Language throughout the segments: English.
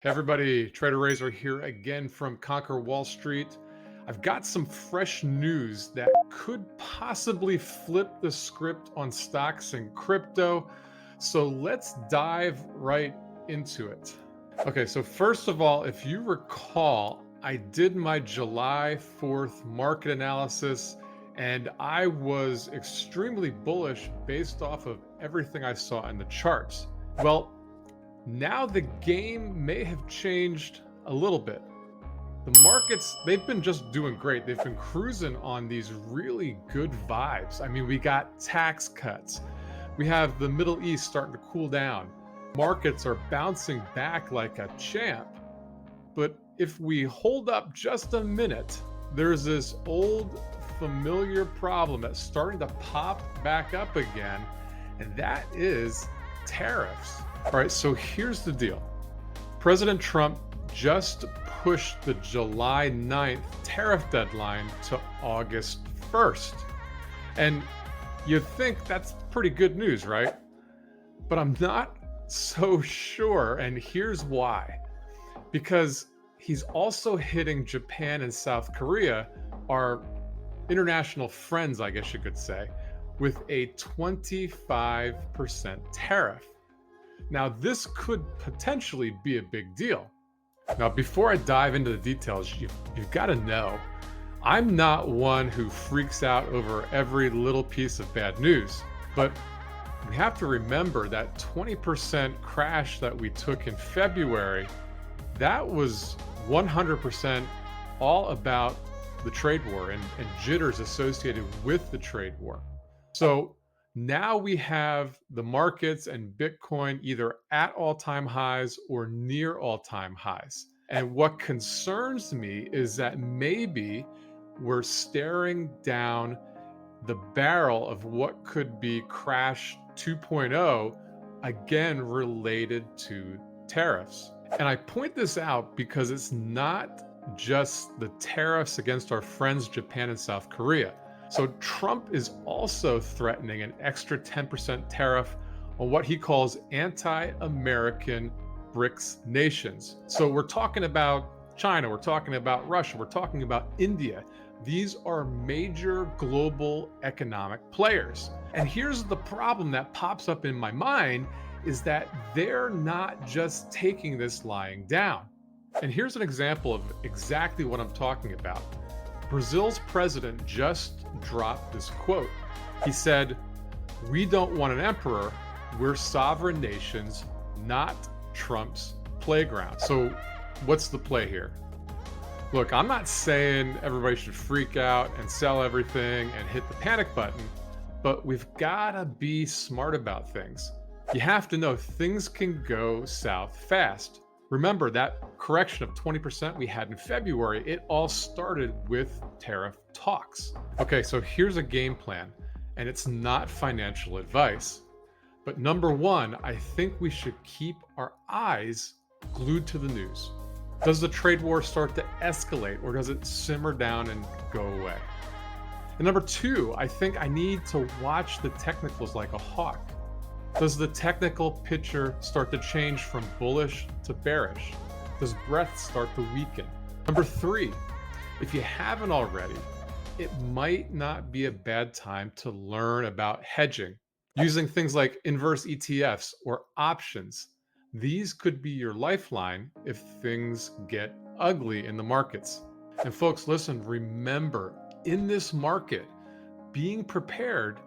Hey everybody, Trader Razor here again from Conquer Wall Street. I've got some fresh news that could possibly flip the script on stocks and crypto. So let's dive right into it. Okay, so first of all, if you recall, I did my July 4th market analysis and I was extremely bullish based off of everything I saw in the charts. Well, now the game may have changed a little bit. The markets, they've been just doing great. They've been cruising on these really good vibes. I mean, we got tax cuts. We have the Middle East starting to cool down. Markets are bouncing back like a champ. But if we hold up just a minute, there's this old familiar problem that's starting to pop back up again, and that is tariffs. All right, so here's the deal. President Trump just pushed the July 9th tariff deadline to August 1st. And you'd think that's pretty good news, right? But I'm not so sure, and here's why. Because he's also hitting Japan and South Korea, our international friends, I guess you could say, with a 25% tariff. Now, this could potentially be a big deal. Now, before I dive into the details, you've got to know, I'm not one who freaks out over every little piece of bad news, but we have to remember that 20% crash that we took in February, that was 100% all about the trade war and jitters associated with the trade war. So now we have the markets and Bitcoin either at all-time highs or near all-time highs. And what concerns me is that maybe we're staring down the barrel of what could be crash 2.0, again related to tariffs. And I point this out because it's not just the tariffs against our friends Japan and South Korea. So Trump is also threatening an extra 10% tariff on what he calls anti-American BRICS nations. So we're talking about China, we're talking about Russia, we're talking about India. These are major global economic players. And here's the problem that pops up in my mind is that they're not just taking this lying down. And here's an example of exactly what I'm talking about. Brazil's president just dropped this quote. He said, "We don't want an emperor. We're sovereign nations, not Trump's playground." So what's the play here? Look, I'm not saying everybody should freak out and sell everything and hit the panic button, but we've got to be smart about things. You have to know things can go south fast. Remember that correction of 20% we had in February, it all started with tariff talks. Okay, so here's a game plan, and it's not financial advice. But number one, I think we should keep our eyes glued to the news. Does the trade war start to escalate, or does it simmer down and go away? And number two, I think I need to watch the technicals like a hawk. Does the technical picture start to change from bullish to bearish? Does breadth start to weaken? Number three, if you haven't already, it might not be a bad time to learn about hedging, using things like inverse ETFs or options. These could be your lifeline if things get ugly in the markets. And folks, listen, remember, in this market, being prepared,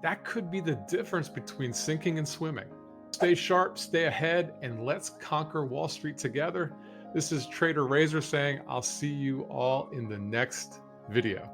that could be the difference between sinking and swimming. Stay sharp, stay ahead, and let's conquer Wall Street together. This is Trader Razor saying I'll see you all in the next video.